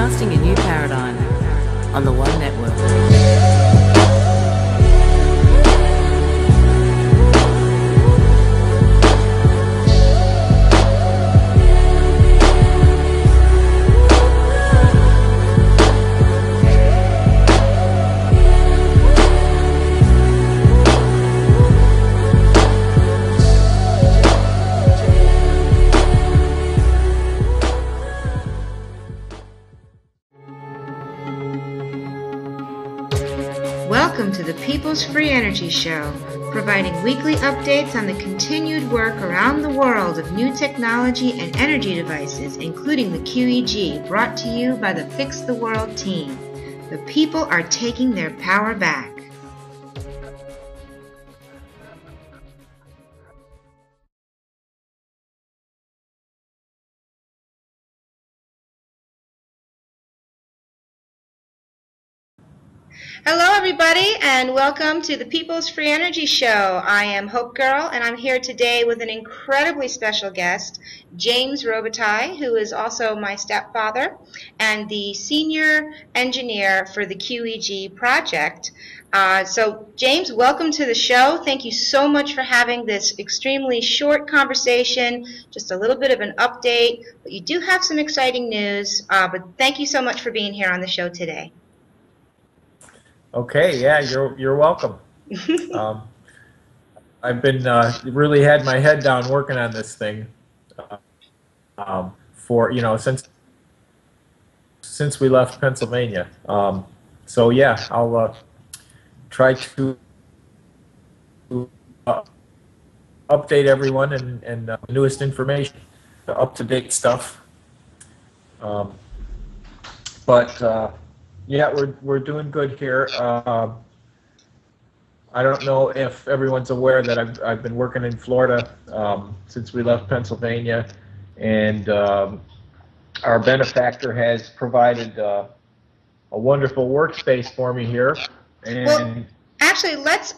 broadcasting a new paradigm on the One Network. Welcome to the People's Free Energy Show, providing weekly updates on the continued work around the world of new technology and energy devices, including the QEG, brought to you by the Fix the World team. The people are taking their power back. Hello, everybody, and welcome to the People's Free Energy Show. I am Hope Girl, and I'm here today with an incredibly special guest, James Robitaille, who is also my stepfather and the senior engineer for the QEG project. So, James, welcome to the show. Thank you so much for having this extremely short conversation, just a little bit of an update. But you do have some exciting news, but thank you so much for being here on the show today. Okay, yeah, you're welcome. I've been really had my head down working on this thing for since we left Pennsylvania. So yeah, I'll try to update everyone and newest information, the up-to-date stuff. Yeah, we're doing good here. I don't know if everyone's aware that I've been working in Florida since we left Pennsylvania, and our benefactor has provided a wonderful workspace for me here. And well, actually, let's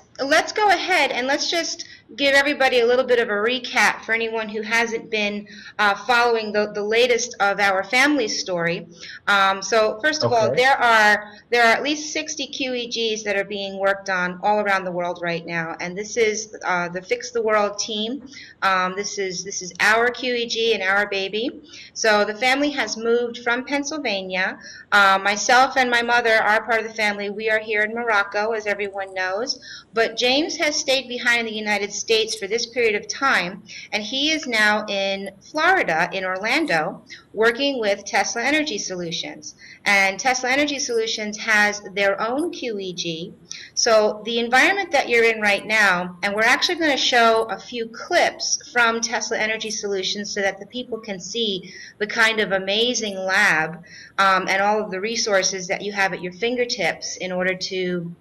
go ahead and let's just give everybody a little bit of a recap for anyone who hasn't been following the latest of our family story. So first of all, there are at least 60 QEGs that are being worked on all around the world right now, and this is the Fix the World team. This is our QEG and our baby. So the family has moved from Pennsylvania. Myself and my mother are part of the family. We are here in Morocco, as everyone knows, but James has stayed behind in the United States for this period of time, and he is now in Florida, in Orlando, working with Tesla Energy Solutions. And Tesla Energy Solutions has their own QEG. So the environment that you're in right now, and we're actually going to show a few clips from Tesla Energy Solutions so that the people can see the kind of amazing lab and all of the resources that you have at your fingertips in order to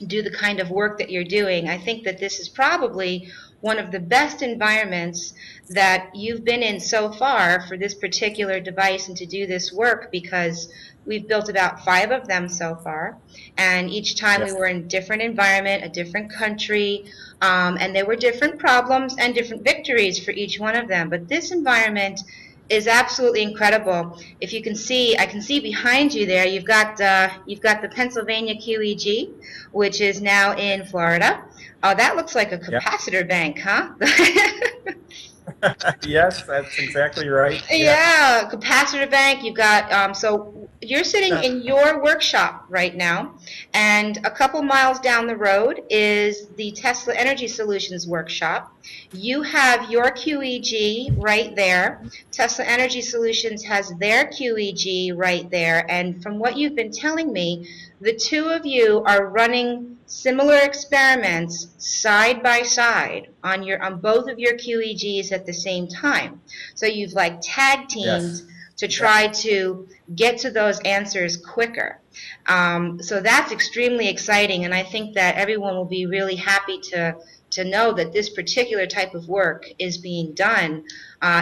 do the kind of work that you're doing. I think that this is probably one of the best environments that you've been in so far for this particular device and to do this work, because we've built about 5 of them so far, and each time we were in a different environment, a different country, and there were different problems and different victories for each one of them. But this environment is absolutely incredible. If you can see, I can see behind you there, you've got the Pennsylvania QEG, which is now in Florida. Oh, that looks like a capacitor bank, huh? Yes, that's exactly right. Yeah, capacitor bank. You've got so you're sitting in your workshop right now, and a couple miles down the road is the Tesla Energy Solutions workshop. You have your QEG right there. Tesla Energy Solutions has their QEG right there, and from what you've been telling me, the two of you are running similar experiments side by side on both of your QEGs at the same time. So you've like tag teamed to try to get to those answers quicker. So that's extremely exciting, and I think that everyone will be really happy to know that this particular type of work is being done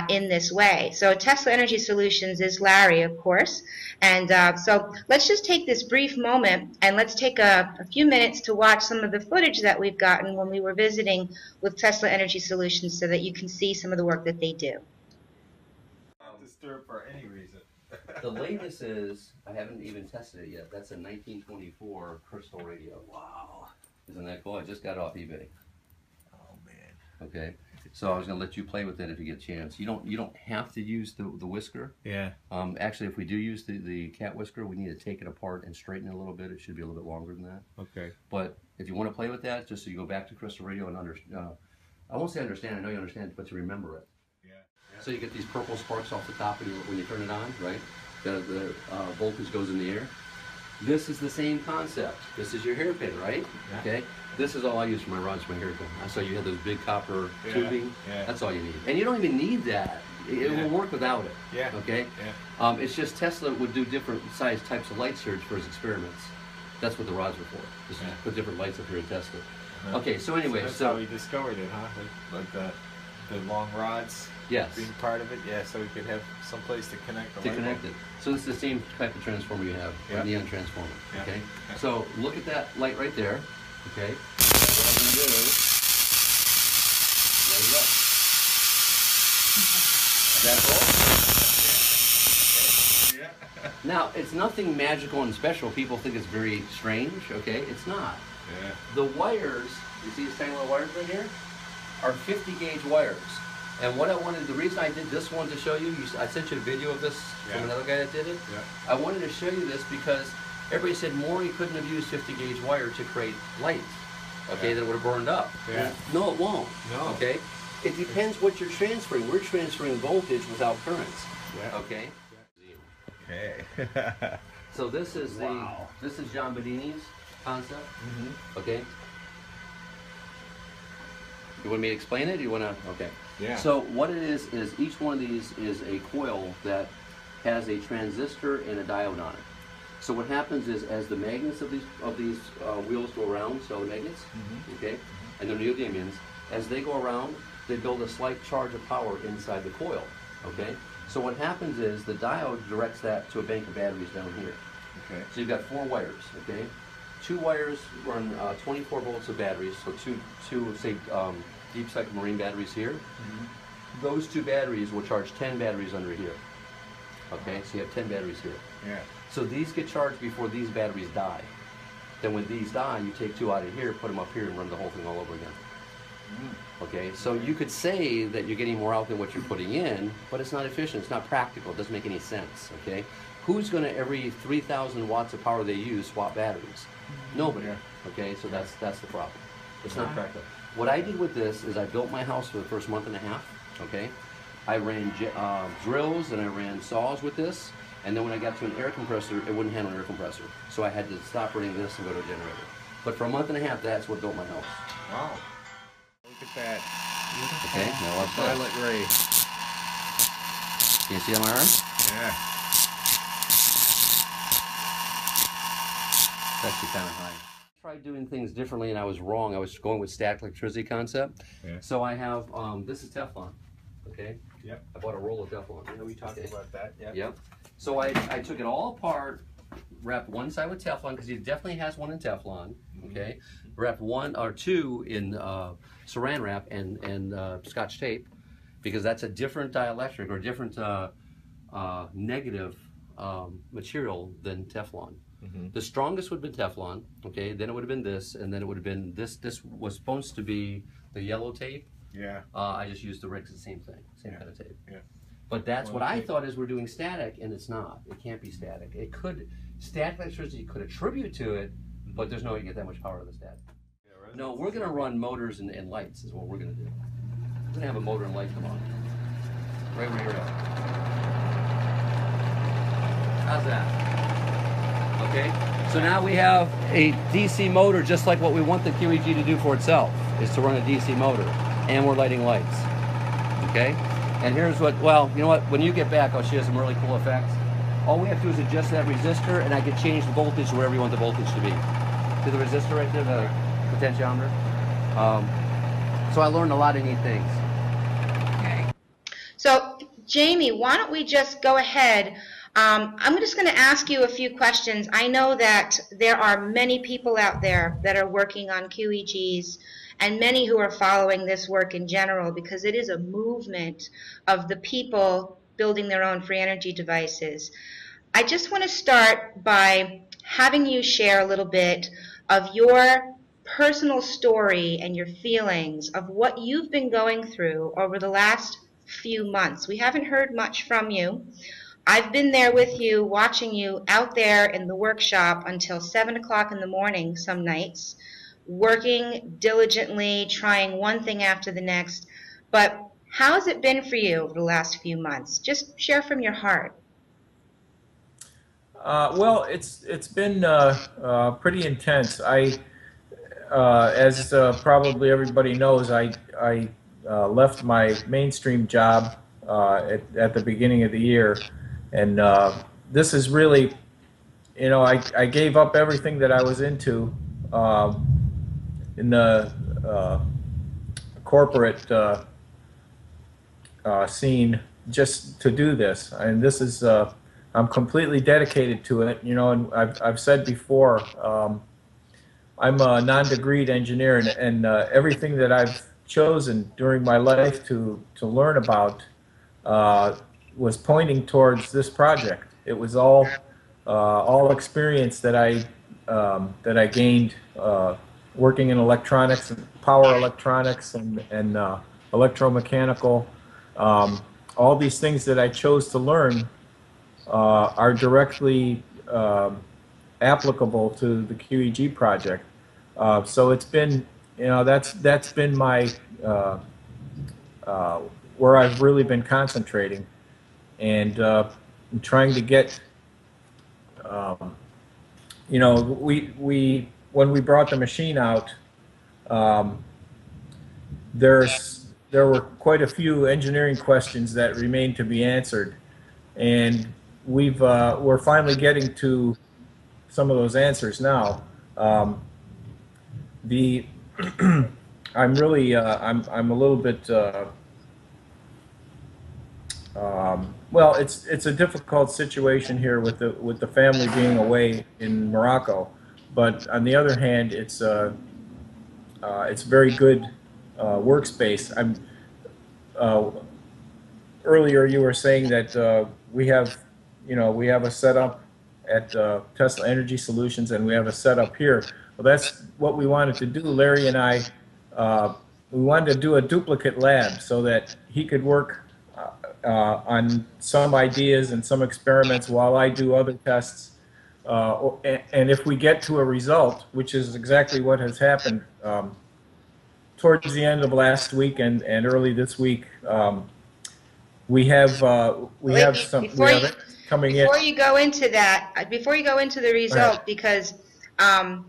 in this way. So Tesla Energy Solutions is Larry, of course, and so let's just take this brief moment and let's take a few minutes to watch some of the footage that we've gotten when we were visiting with Tesla Energy Solutions so that you can see some of the work that they do. Not disturbed for any reason. The latest is, I haven't even tested it yet. That's a 1924 crystal radio. Wow. Isn't that cool? I just got off eBay. Oh man. Okay. So I was gonna let you play with it if you get a chance. You don't have to use the whisker. Yeah. Actually, if we do use the cat whisker, we need to take it apart and straighten it a little bit. It should be a little bit longer than that. Okay. But if you want to play with that, just so you go back to crystal radio and I won't say understand. I know you understand, but to remember it. Yeah. So you get these purple sparks off the top when you turn it on, right? The voltage goes in the air. This is the same concept. This is your hairpin, right? Yeah. Okay. This is all I use for my rods, my hairpin. I saw you had those big copper tubing. Yeah. That's all you need, and you don't even need that. It will work without it. Yeah. Okay. Yeah. It's just Tesla would do different size types of light surge for his experiments. That's what the rods were for. Just put different lights up here and test it. Okay. So anyway, that's how we discovered it, huh? Like the long rods. Yes. Being part of it, yeah, so we could have some place to connect the light bulb. it. So this is the same type of transformer you have, a neon transformer. Yeah. Okay. Yeah. So look at that light right there. Okay. What I'm going to do is light it up. Is that all? Yeah. Now it's nothing magical and special. People think it's very strange. Okay, it's not. Yeah. The wires, you see these tiny little wires right here, are 50 gauge wires. And what I wanted, the reason I did this one to show you, I sent you a video of this from another guy that did it. Yeah. I wanted to show you this because everybody said Maury couldn't have used 50 gauge wire to create light. Okay, that would have burned up. Yeah. No, it won't. No. Okay. It depends what you're transferring. We're transferring voltage without currents. Yeah. Okay. Okay. So this is this is John Bedini's concept. Okay. You want me to explain it? Or you want to? Okay. Yeah. So what it is each one of these is a coil that has a transistor and a diode on it. So what happens is as the magnets of these wheels go around, so the magnets, okay, and they're neodymiums, as they go around, they build a slight charge of power inside the coil. Okay. So what happens is the diode directs that to a bank of batteries down here. Okay. So you've got 4 wires. Okay. 2 wires run 24 volts of batteries. So two say deep cycle marine batteries here. Those 2 batteries will charge 10 batteries under here. Okay, so you have 10 batteries here. Yeah. So these get charged before these batteries die. Then when these die, you take 2 out of here, put them up here, and run the whole thing all over again. Okay, so you could say that you're getting more out than what you're putting in, but it's not efficient, it's not practical, it doesn't make any sense. Okay, who's going to every 3,000 watts of power they use swap batteries? Nobody. Okay, so that's the problem. It's not practical. What I did with this is I built my house for the first month and a half. Okay, I ran drills and I ran saws with this, and then when I got to an air compressor, it wouldn't handle an air compressor, so I had to stop running this and go to a generator. But for a month and a half, that's what built my house. Wow. Look at that. Okay, now watch that. Violet ray. Can you see on my arm? Yeah. It's actually kind of high. I tried doing things differently and I was wrong. I was going with static electricity concept. Yeah. So I have, this is Teflon, okay? Yep. I bought a roll of Teflon. I know we talked about that. Yep. Yep. So I took it all apart, wrapped one side with Teflon, because he definitely has one in Teflon, okay? Wrapped 1 or 2 in saran wrap and Scotch tape, because that's a different dielectric or different negative material than Teflon. The strongest would have been Teflon, okay? Then it would have been this, and then it would have been this. This was supposed to be the yellow tape. Yeah. I just used the Ricks, the same thing, same kind of tape. Yeah. But that's what I thought is we're doing static, and it's not. It can't be static. It could, static electricity could attribute to it, but there's no way you get that much power out of the static. No, we're going to run motors and lights is what we're going to do. We're going to have a motor and light come on. Right where you're at. How's that? Okay, so now we have a DC motor just like what we want the QEG to do for itself, is to run a DC motor, and we're lighting lights. Okay, and here's what, well, you know what, when you get back I'll show you some really cool effects. All we have to do is adjust that resistor, and I can change the voltage to wherever you want the voltage to be. See the resistor right there, the potentiometer? So I learned a lot of neat things. So, Jamie, why don't we just go ahead? I'm just going to ask you a few questions. I know that there are many people out there that are working on QEGs, and many who are following this work in general, because it is a movement of the people building their own free energy devices. I just want to start by having you share a little bit of your personal story and your feelings of what you've been going through over the last few months. We haven't heard much from you. I've been there with you, watching you out there in the workshop until 7 o'clock in the morning some nights, working diligently, trying one thing after the next. But how has it been for you over the last few months? Just share from your heart. Well, it's been pretty intense. As probably everybody knows, I left my mainstream job at the beginning of the year, and this is really, I gave up everything that I was into in the corporate scene just to do this, and this is. I'm completely dedicated to it, and I've said before, I'm a non-degreed engineer, and everything that I've chosen during my life to learn about was pointing towards this project. It was all experience that I gained working in electronics, power electronics, and electromechanical. All these things that I chose to learn are directly applicable to the QEG project. So it's been, that's been my where I've really been concentrating, and trying to get, we when we brought the machine out, there were quite a few engineering questions that remained to be answered, and we're finally getting to some of those answers now. I'm really I'm a little bit well, it's a difficult situation here with the family being away in Morocco, but on the other hand, it's very good workspace. Earlier you were saying that we have a setup at Tesla Energy Solutions, and we have a setup here. Well, that's what we wanted to do. Larry and I, we wanted to do a duplicate lab so that he could work on some ideas and some experiments while I do other tests. And if we get to a result, which is exactly what has happened towards the end of last week and early this week, we have some it coming in. Before you go into that, before you go into the result, because I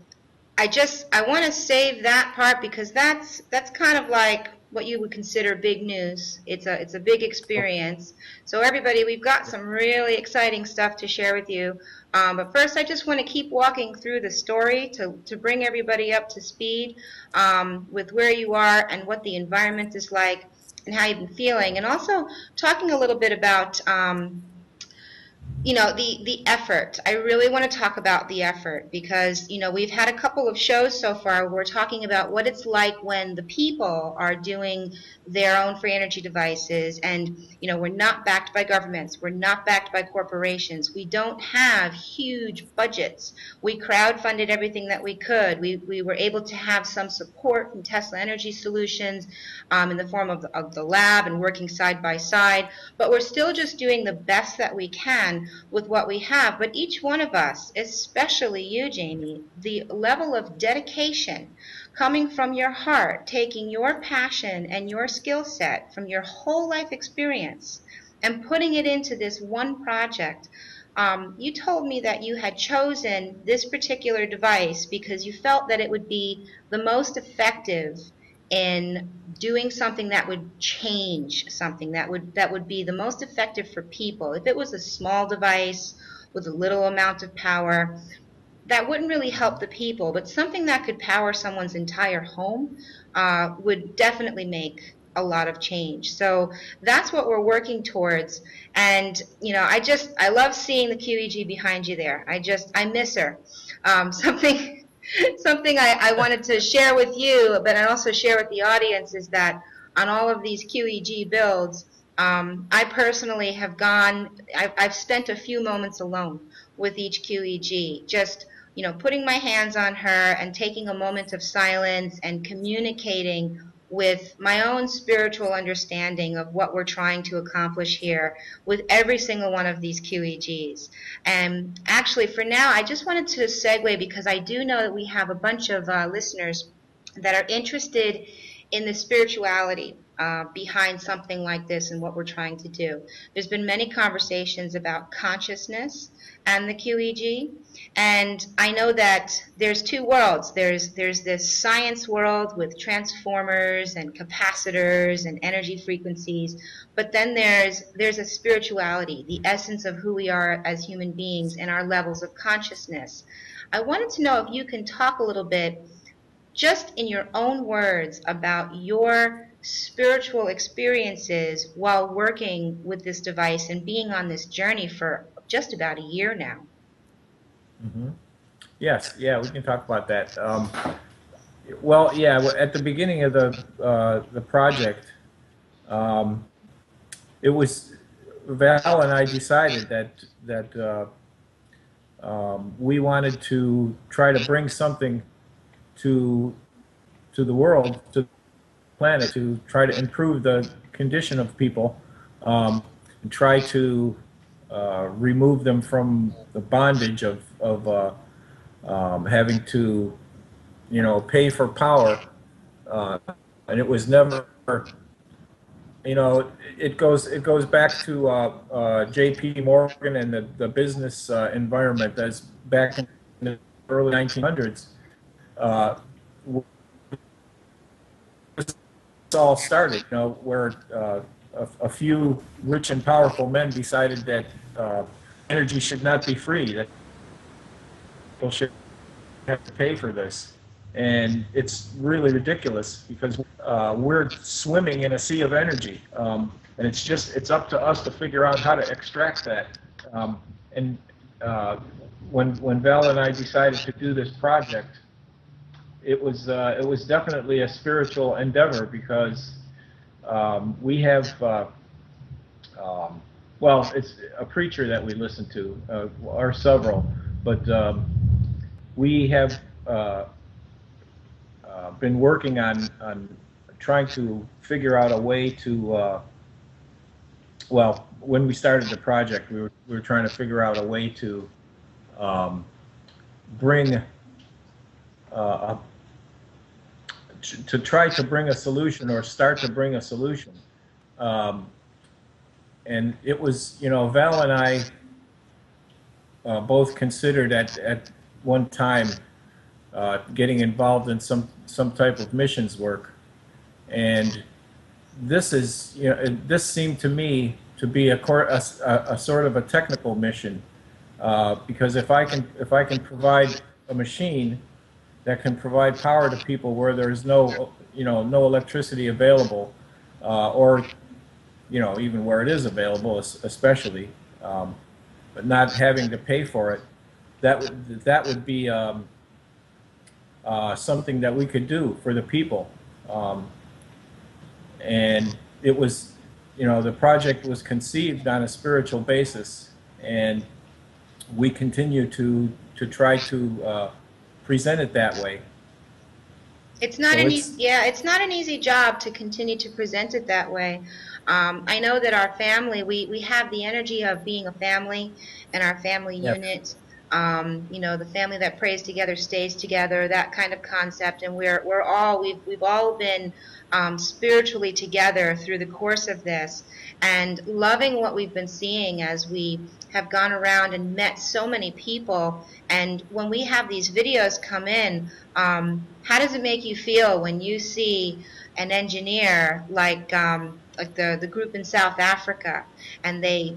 want to save that part, because that's kind of like what you would consider big news. It's a big experience. So everybody, we've got some really exciting stuff to share with you. But first, I just want to keep walking through the story to bring everybody up to speed with where you are and what the environment is like and how you've been feeling, and also talking a little bit about the effort. I really want to talk about the effort, because we've had a couple of shows so far where we're talking about what it's like when the people are doing their own free energy devices, and we're not backed by governments, we're not backed by corporations, we don't have huge budgets. We crowdfunded everything that we could. We were able to have some support from Tesla Energy Solutions in the form of the lab and working side by side, but we're still just doing the best that we can with what we have. But each one of us, especially you, Jamie, the level of dedication coming from your heart, taking your passion and your skill set from your whole life experience and putting it into this one project. You told me that you had chosen this particular device because you felt that it would be the most effective in doing something that would change something, that would be the most effective for people. If it was a small device with a little amount of power, that wouldn't really help the people, but something that could power someone's entire home would definitely make a lot of change. So that's what we're working towards. And I love seeing the QEG behind you there. I miss her. Something I wanted to share with you, but I also share with the audience, is that on all of these QEG builds, I personally have I've spent a few moments alone with each QEG, just, putting my hands on her and taking a moment of silence and communicating with my own spiritual understanding of what we're trying to accomplish here with every single one of these QEGs. And actually, for now, I just wanted to segue, because I do know that we have a bunch of listeners that are interested in the spirituality behind something like this and what we're trying to do. There's been many conversations about consciousness and the QEG, and I know that there's two worlds. There's this science world with transformers and capacitors and energy frequencies, but then there's a spirituality, the essence of who we are as human beings and our levels of consciousness. I wanted to know if you can talk a little bit, just in your own words, about your spiritual experiences while working with this device and being on this journey for just about a year now. Mm-hmm. Yes, yeah, we can talk about that. Well, yeah, at the beginning of the project, it was Val and I decided that we wanted to try to bring something to the world, to the planet, to try to improve the condition of people, and try to remove them from the bondage of having to, pay for power. And it was never, it goes back to J.P. Morgan and the business environment that's back in the early 1900s. This all started, where a few rich and powerful men decided that energy should not be free, that people should have to pay for this. And it's really ridiculous, because we're swimming in a sea of energy, and it's up to us to figure out how to extract that. When Val and I decided to do this project, it was definitely a spiritual endeavor, because we have well, it's a preacher that we listen to, or several, but we have been working on trying to figure out a way to, well, when we started the project, we were trying to figure out a way to bring to try to bring a solution, or start to bring a solution. And it was, Val and I both considered at one time getting involved in some type of missions work. And this is, this seemed to me to be a sort of a technical mission, because if I can provide a machine that can provide power to people where there's no electricity available, or even where it is available, especially, but not having to pay for it, that would be something that we could do for the people. And it was, the project was conceived on a spiritual basis, and we continue to try to present it that way. It's not it's not an easy job to continue to present it that way. I know that our family, we have the energy of being a family, and our family unit. The family that prays together stays together, that kind of concept, and we've all been spiritually together through the course of this, and loving what we've been seeing as we have gone around and met so many people. And when we have these videos come in, how does it make you feel when you see an engineer like the group in South Africa, and they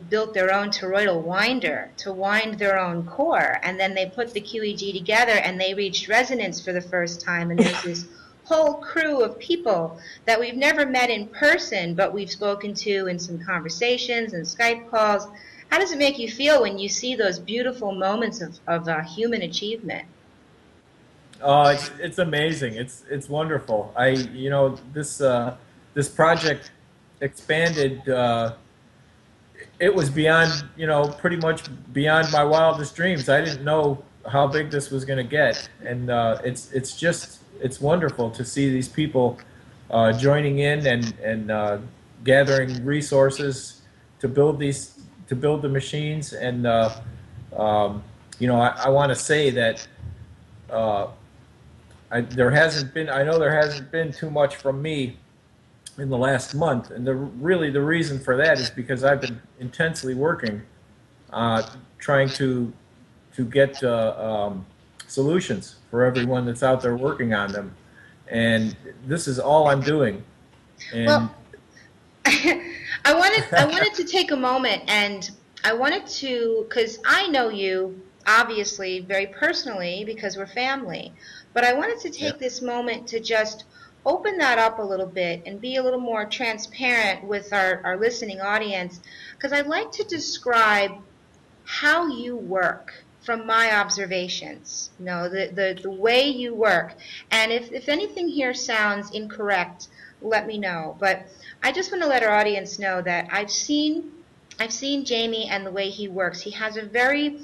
built their own toroidal winder to wind their own core, and then they put the QEG together and they reached resonance for the first time, and there's this whole crew of people that we've never met in person, but we've spoken to in some conversations and Skype calls. How does it make you feel when you see those beautiful moments of human achievement? Oh, it's amazing. It's wonderful. This project expanded. It was beyond, pretty much beyond my wildest dreams. I didn't know how big this was going to get, and it's wonderful to see these people joining in and gathering resources to build the machines. And I want to say that I know there hasn't been too much from me in the last month, and really the reason for that is because I've been intensely working, trying to get solutions for everyone that's out there working on them, and this is all I'm doing. And well, I wanted to take a moment, and I wanted to, because I know you obviously very personally because we're family, but I wanted to take this moment to just open that up a little bit and be a little more transparent with our listening audience, because I'd like to describe how you work from my observations, the way you work. And if anything here sounds incorrect, let me know. But I just want to let our audience know that I've seen Jamie and the way he works. He has a very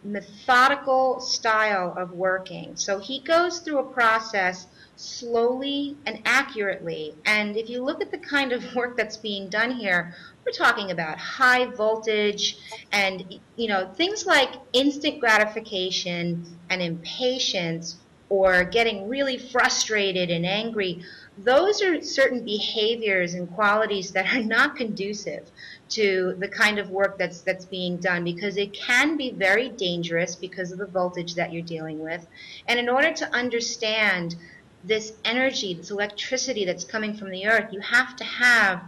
methodical style of working. So he goes through a process slowly and accurately. And if you look at the kind of work that's being done here, we're talking about high voltage and things like instant gratification and impatience, or getting really frustrated and angry. Those are certain behaviors and qualities that are not conducive to the kind of work that's being done, because it can be very dangerous because of the voltage that you're dealing with. And in order to understand this energy, this electricity that's coming from the earth, you have to have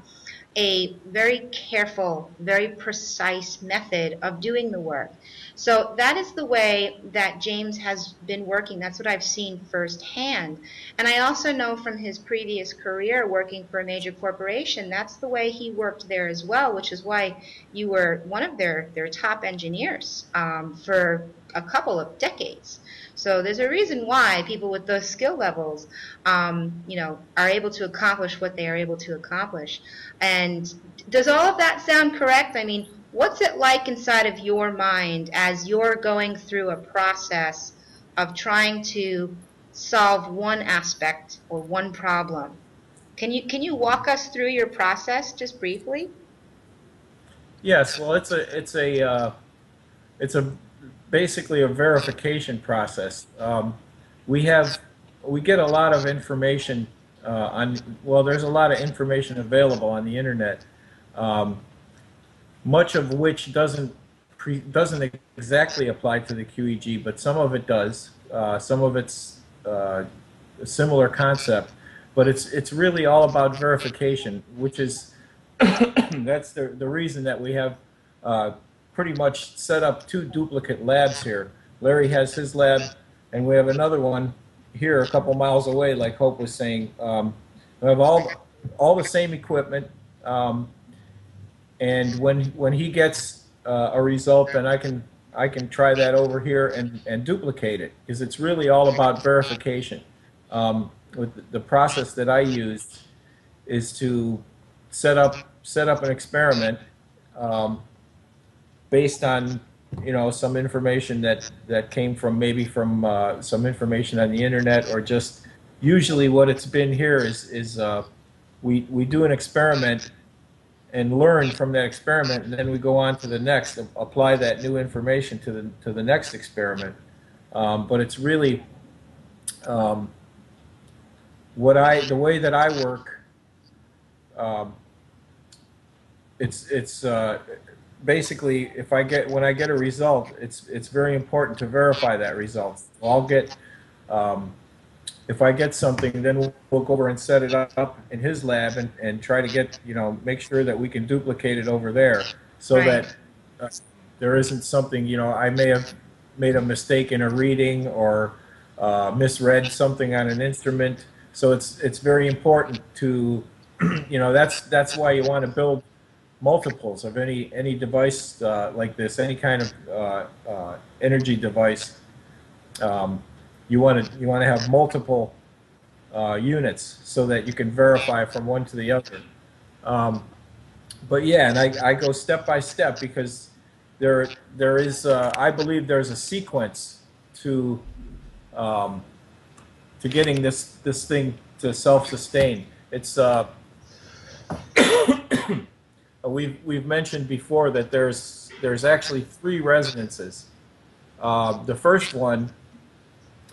a very careful, very precise method of doing the work. So that is the way that James has been working. That's what I've seen firsthand. And I also know from his previous career working for a major corporation, that's the way he worked there as well, which is why you were one of their top engineers for a couple of decades. So there's a reason why people with those skill levels, are able to accomplish what they are able to accomplish. And does all of that sound correct? I mean, what's it like inside of your mind as you're going through a process of trying to solve one aspect or one problem? Can you walk us through your process just briefly? yes, well, it's basically a verification process. We get a lot of information there's a lot of information available on the internet, much of which doesn't exactly apply to the QEG, but some of it does. Some of it's a similar concept, but it's really all about verification, which is that's the reason that we have pretty much set up 2 duplicate labs here. Larry has his lab, and we have another one here a couple miles away, like Hope was saying. We have all the same equipment, and when he gets a result, then I can try that over here and duplicate it, because it's really all about verification. With the process that I use is to set up an experiment based on some information that came from some information on the internet, or just usually what it's been here is we do an experiment and learn from that experiment, and then we go on to the next, apply that new information to the next experiment. But it's really the way that I work. It's basically, when I get a result, it's very important to verify that result. If I get something, then we'll go over and set it up in his lab and try to get, make sure that we can duplicate it over there, so Right. that there isn't something, I may have made a mistake in a reading, or misread something on an instrument. So it's very important to, that's why you want to build multiples of any device like this, any kind of energy device. You want to have multiple units so that you can verify from one to the other. But yeah, and I go step by step because there is I believe there's a sequence to um, to getting this thing to self-sustain. It's we've mentioned before that there's actually three resonances. The first one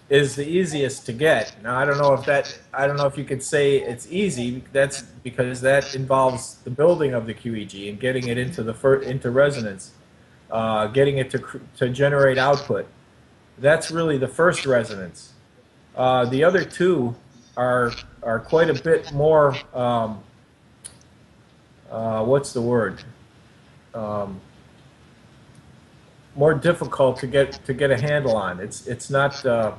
is the easiest to get. Now I don't know if you could say it's easy. That's because that involves the building of the QEG and getting it into into resonance, getting it to generate output. That's really the first resonance. The other two are quite a bit more. What's the word? Um, More difficult to get a handle on. It's not. The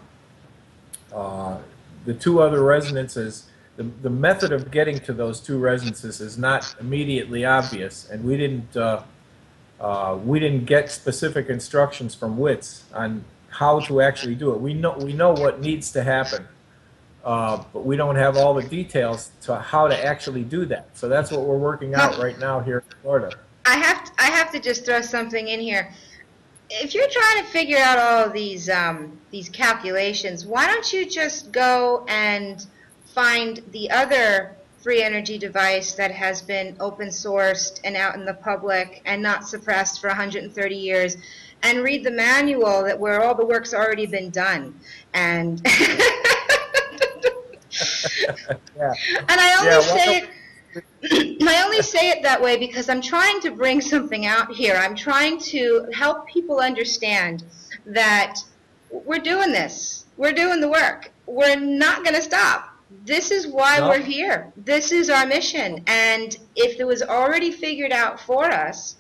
two other resonances, the method of getting to those two resonances is not immediately obvious, and we didn't get specific instructions from WITS on how to actually do it. We know what needs to happen, but we don't have all the details to how to actually do that. So that's what we're working out right now here in Florida. I have to just throw something in here. If you're trying to figure out all of these calculations, why don't you just go and find the other free energy device that has been open sourced and out in the public and not suppressed for 130 years, and read the manual that where all the work's already been done. And Yeah. and I only say it that way because I'm trying to bring something out here. I'm trying to help people understand that we're doing this. We're doing the work. We're not going to stop. This is why we're here. This is our mission. And if it was already figured out for us,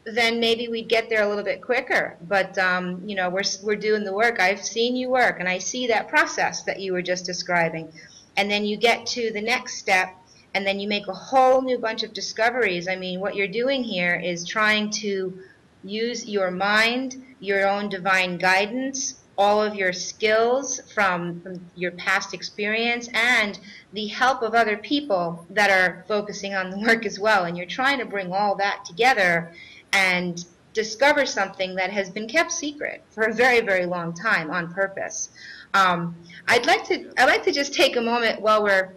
then maybe we'd get there a little bit quicker. But you know, we're doing the work. I've seen you work, and I see that process that you were just describing. And then you get to the next step, and then you make a whole new bunch of discoveries. I mean, what you're doing here is trying to use your mind, your own divine guidance, all of your skills from your past experience, and the help of other people that are focusing on the work as well. And you're trying to bring all that together and discover something that has been kept secret for a very, very long time on purpose. I'd like to just take a moment while we're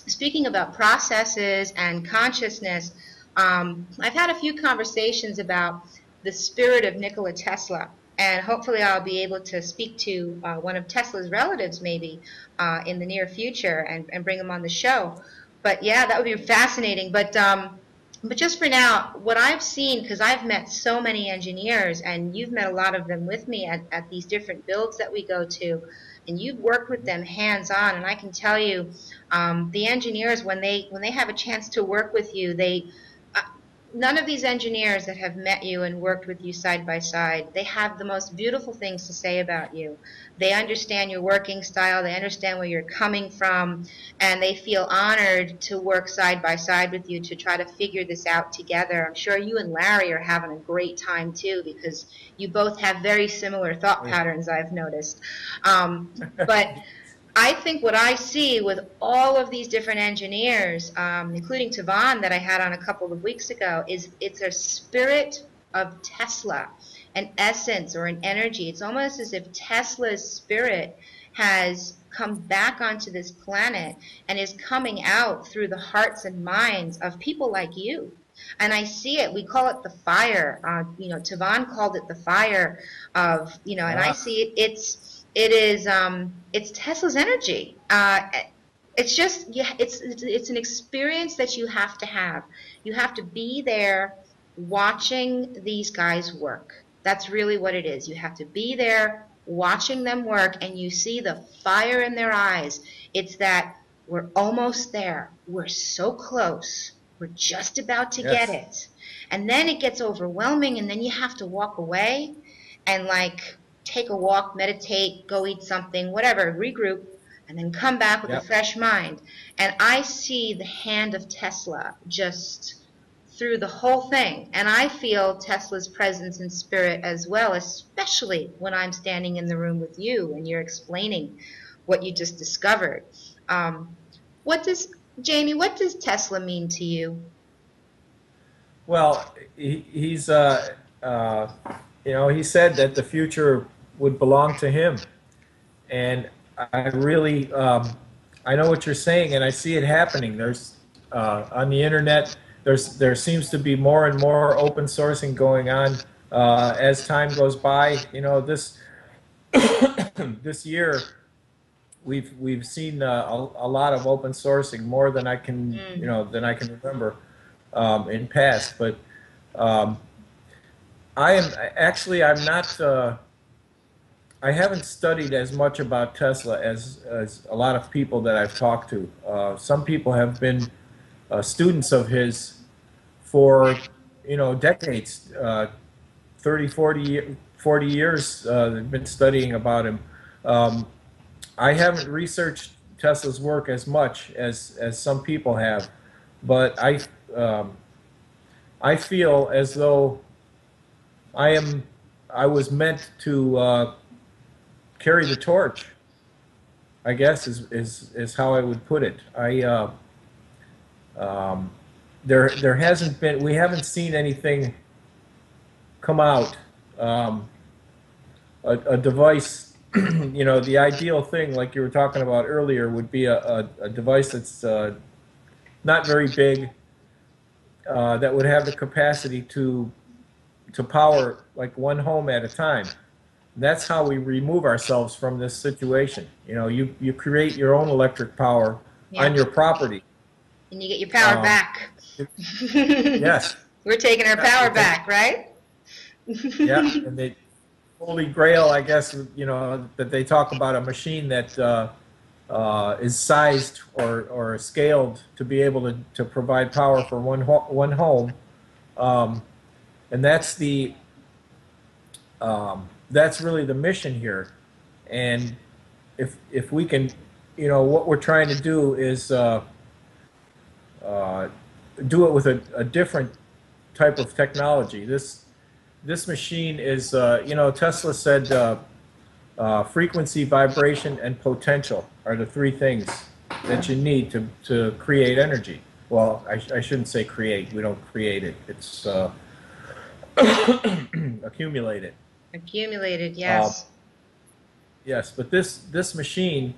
speaking about processes and consciousness. I've had a few conversations about the spirit of Nikola Tesla, and hopefully I'll be able to speak to one of Tesla's relatives maybe in the near future and bring him on the show. But yeah, that would be fascinating. But just for now, what I've seen, because I've met so many engineers, and you've met a lot of them with me at these different builds that we go to, and you've worked with them hands-on, and I can tell you, the engineers, when they have a chance to work with you, none of these engineers that have met you and worked with you side by side, they have the most beautiful things to say about you. They understand your working style, they understand where you're coming from, and they feel honored to work side by side with you to try to figure this out together. I'm sure you and Larry are having a great time too, because you both have very similar thought patterns, I've noticed. But I think what I see with all of these different engineers, including Tavon that I had on a couple of weeks ago, is it's a spirit of Tesla, an essence or an energy. It's almost as if Tesla's spirit has come back onto this planet and is coming out through the hearts and minds of people like you. And I see it. We call it the fire. You know, Tavon called it the fire of, you know, and I see it. It's Tesla's energy. It's just, yeah, it's an experience that you have to have. You have to be there watching these guys work. That's really what it is. You have to be there watching them work, and you see the fire in their eyes. It's that we're almost there. We're so close. We're just about to get it. And then it gets overwhelming, and then you have to walk away and like take a walk, meditate, go eat something, whatever, regroup, and then come back with a fresh mind. And I see the hand of Tesla just through the whole thing. And I feel Tesla's presence and spirit as well, especially when I'm standing in the room with you and you're explaining what you just discovered. Jamie, what does Tesla mean to you? Well, he's you know, he said that the future would belong to him, and I really I know what you're saying, and I see it happening. There's on the internet, there seems to be more and more open sourcing going on as time goes by. You know, this year we've seen a lot of open sourcing, more than I can Mm. than I can remember in past. But um, I am actually I'm not. I haven't studied as much about Tesla as a lot of people that I've talked to. Some people have been students of his for, decades, 30, 40 years. They've been studying about him. Um, I haven't researched Tesla's work as much as some people have, but um, I feel as though I am I was meant to carry the torch, I guess is how I would put it. Um, there hasn't been we haven't seen anything come out. A device, the ideal thing, like you were talking about earlier, would be a device that's not very big, that would have the capacity to power like one home at a time. That's how we remove ourselves from this situation. You create your own electric power Yeah. on your property. And you get your power back. Yes. We're taking our power back, right? Yeah, and the holy grail, I guess, that they talk about, a machine that is sized or scaled to be able to provide power for one home, and that's really the mission here. And if we can, what we're trying to do is do it with a different type of technology. This machine is, Tesla said frequency, vibration, and potential are the three things that you need to create energy. Well, I shouldn't say create. We don't create it. It's accumulate it. Accumulated, yes. Yes, but this machine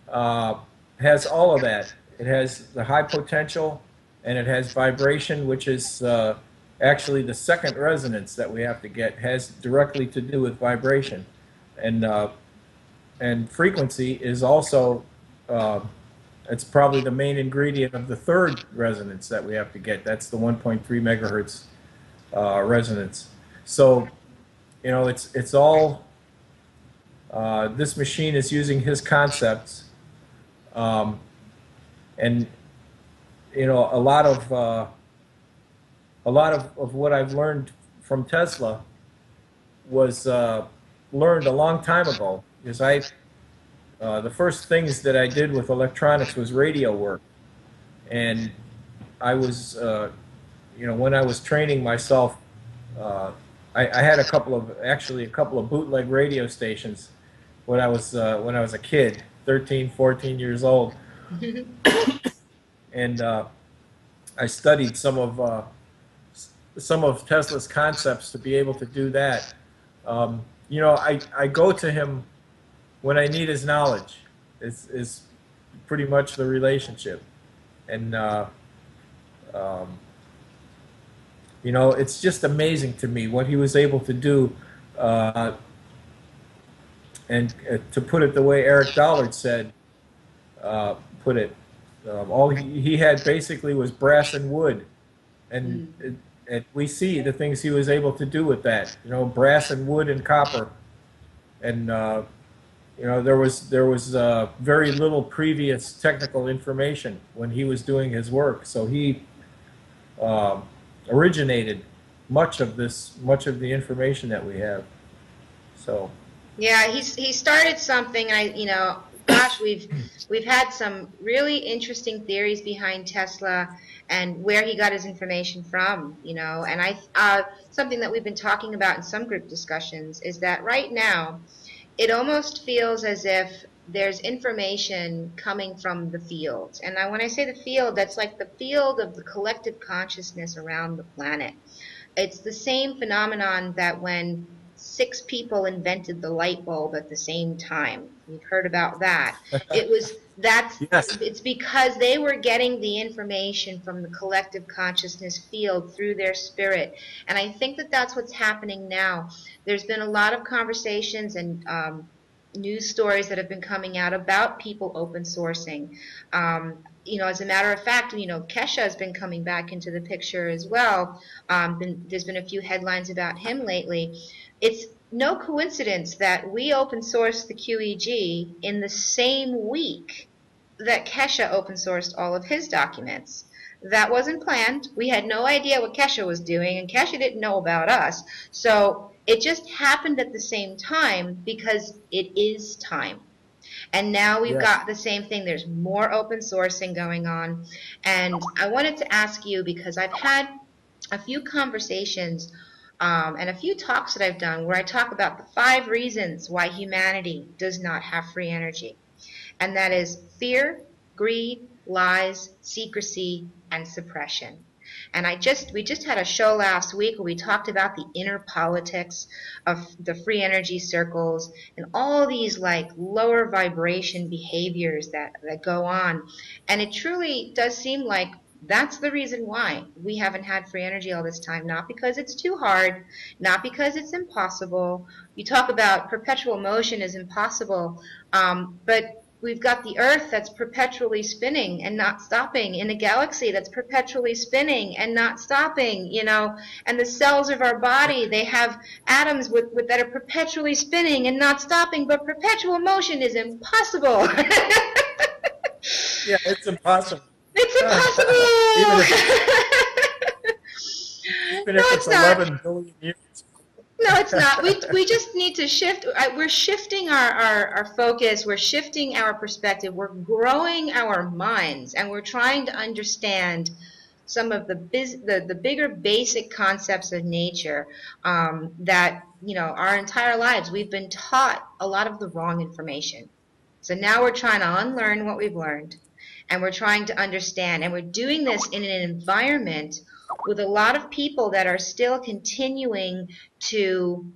has all of that. It has the high potential, and it has vibration, which is actually the second resonance that we have to get, has directly to do with vibration, and frequency is also it's probably the main ingredient of the third resonance that we have to get. That's the 1.3 megahertz resonance. So, it's all. This machine is using his concepts, and a lot of what I've learned from Tesla was learned a long time ago. Because the first things that I did with electronics was radio work, and I was, when I was training myself, I had a couple of bootleg radio stations when I was a kid, 13, 14 years old, and I studied some of Tesla's concepts to be able to do that. I go to him when I need his knowledge. Is pretty much the relationship, and it's just amazing to me what he was able to do. And to put it the way Eric Dollard put it, all he had basically was brass and wood, and we see the things he was able to do with that. Brass and wood and copper, and there was very little previous technical information when he was doing his work. So he originated much of the information that we have. So. Yeah, he started something. Gosh, we've had some really interesting theories behind Tesla and where he got his information from. And something that we've been talking about in some group discussions is that right now, it almost feels as if there's information coming from the field. And when I say the field, that's like the field of the collective consciousness around the planet. It's the same phenomenon that when 6 people invented the light bulb at the same time. You've heard about that. Yes. It's because they were getting the information from the collective consciousness field through their spirit. And I think that that's what's happening now. There's been a lot of conversations and news stories that have been coming out about people open sourcing. As a matter of fact, Kesha has been coming back into the picture as well. There's been a few headlines about him lately. It's no coincidence that we open sourced the QEG in the same week that Kesha open sourced all of his documents. That wasn't planned. We had no idea what Kesha was doing, and Kesha didn't know about us. So it just happened at the same time because it is time. And now we've got the same thing. There's more open sourcing going on. And I wanted to ask you, because I've had a few conversations and a few talks that I've done where I talk about the 5 reasons why humanity does not have free energy. And that is fear, greed, lies, secrecy, and suppression. And we just had a show last week where we talked about the inner politics of the free energy circles and all these like lower vibration behaviors that go on. And it truly does seem like that's the reason why we haven't had free energy all this time. Not because it's too hard, not because it's impossible. You talk about perpetual motion is impossible, but we've got the Earth that's perpetually spinning and not stopping, in a galaxy that's perpetually spinning and not stopping, and the cells of our body, they have atoms that are perpetually spinning and not stopping, but perpetual motion is impossible. Yeah, it's impossible. It's impossible! Even if it's 11 billion years. No, it's not. We just need to shift. We're shifting our focus. We're shifting our perspective. We're growing our minds, and we're trying to understand some of the bigger basic concepts of nature that, our entire lives we've been taught a lot of the wrong information. So now we're trying to unlearn what we've learned, and we're trying to understand, and we're doing this in an environment with a lot of people that are still continuing to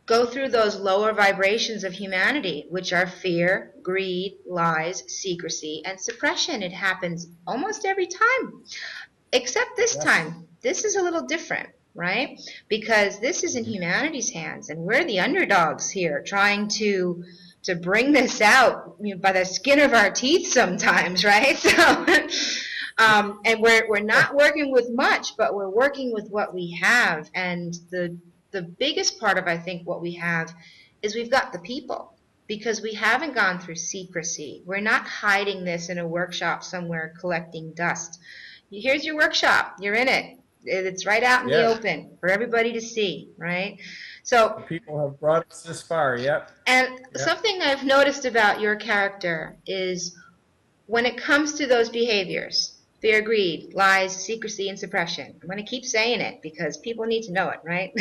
go through those lower vibrations of humanity, which are fear, greed, lies, secrecy, and suppression. It happens almost every time, except this time. This is a little different, right? Because this is in humanity's hands, and we're the underdogs here, trying to bring this out by the skin of our teeth sometimes, right? So, and we're not working with much, but we're working with what we have. And the biggest part of, I think, what we have is we've got the people, because we haven't gone through secrecy. We're not hiding this in a workshop somewhere collecting dust. Here's your workshop. You're in it. It's right out in the open for everybody to see, right? So people have brought us this far, And something I've noticed about your character is when it comes to those behaviors, fear, greed, lies, secrecy, and suppression. I'm going to keep saying it because people need to know it, right?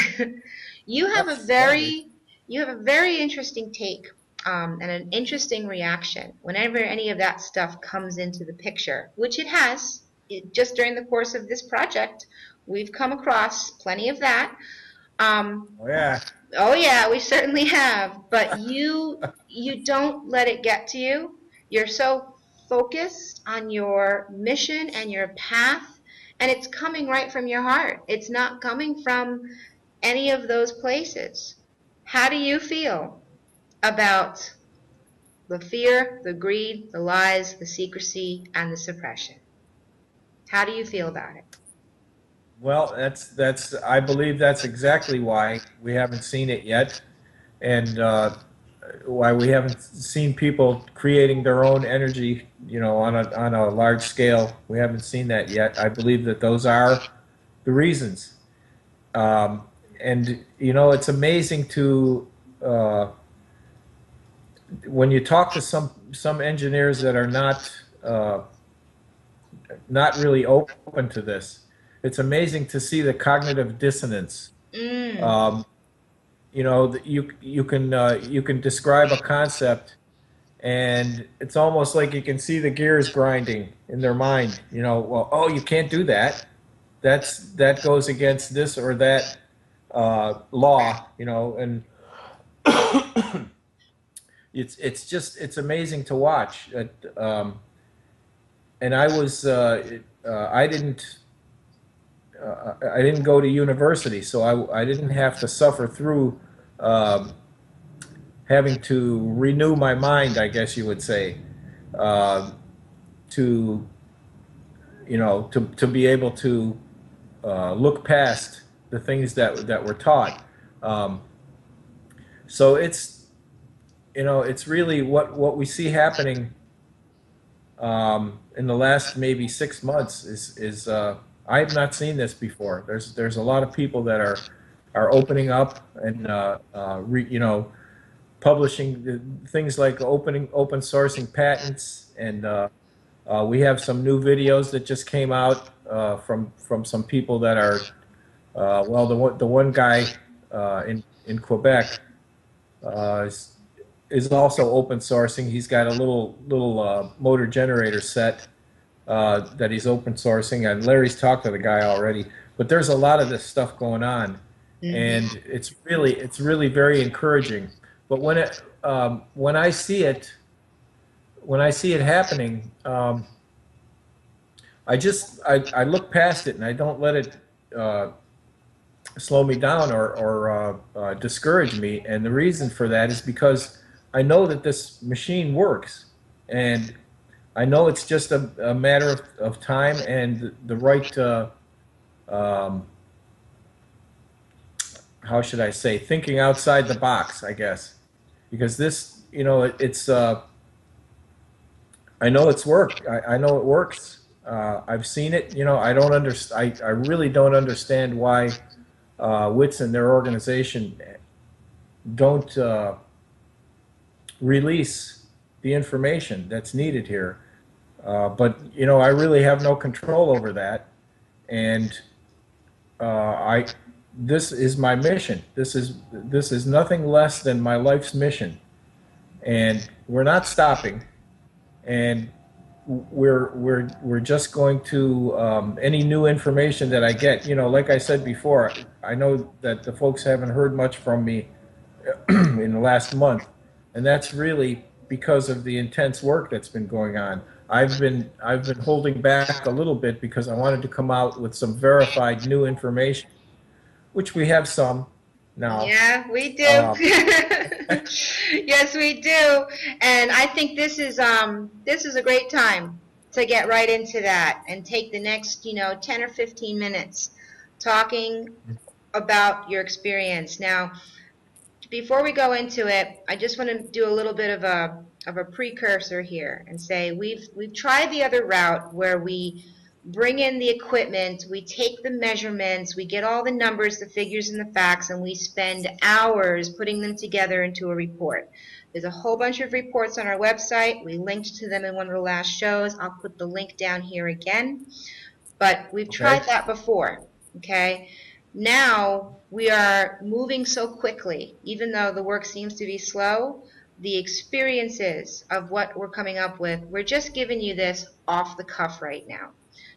You have a very interesting take and an interesting reaction whenever any of that stuff comes into the picture, which it has. Just during the course of this project, we've come across plenty of that. Oh yeah, we certainly have. But you don't let it get to you. You're so focused on your mission and your path, and it's coming right from your heart. It's not coming from any of those places. How do you feel about the fear, the greed, the lies, the secrecy, and the suppression? How do you feel about it? Well, I believe that's exactly why we haven't seen it yet, and why we haven't seen people creating their own energy, on a large scale. We haven't seen that yet. I believe that those are the reasons. And it's amazing to when you talk to some engineers that are not really open to this. It's amazing to see the cognitive dissonance. You can describe a concept and it's almost like you can see the gears grinding in their mind. You know, well, oh, you can't do that. That goes against this or that law. You know, and it's just it's amazing to watch. And I didn't go to university, so I didn't have to suffer through um, having to renew my mind, I guess you would say, uh, to to be able to look past the things that were taught. Um, so it's really what we see happening in the last maybe 6 months is I have not seen this before. There's a lot of people that are opening up and publishing things like open sourcing patents, and we have some new videos that just came out from some people that are well, the one guy in Quebec is also open sourcing. He's got a little motor generator set that he's open sourcing, and Larry's talked to the guy already. But there's a lot of this stuff going on, and it's really very encouraging. But when I see it happening, I look past it and I don't let it slow me down or discourage me. And the reason for that is because I know that this machine works, and I know it's just a matter of time and the right, how should I say, thinking outside the box, I guess. Because this, it's, I know it's work. I know it works. I've seen it. I don't understand. I really don't understand why WITS and their organization don't release the information that's needed here. But I really have no control over that, and this is my mission. This is nothing less than my life's mission, and we're not stopping, and we're just going to any new information that I get. Like I said before, I know that the folks haven't heard much from me in the last month, and that's really because of the intense work that's been going on. I've been holding back a little bit because I wanted to come out with some verified new information, which we have some now. Yeah, we do. Yes, we do. And I think this is a great time to get right into that and take the next 10 or 15 minutes talking about your experience. Now, before we go into it, I just want to do a little bit of a precursor here and say we've tried the other route where we bring in the equipment, we take the measurements, we get all the numbers, the figures, and the facts, and we spend hours putting them together into a report. There's a whole bunch of reports on our website. We linked to them in one of the last shows. I'll put the link down here again. But we've tried that before, okay? Now we are moving so quickly, even though the work seems to be slow, the experiences of what we're coming up with, we're just giving you this off the cuff right now.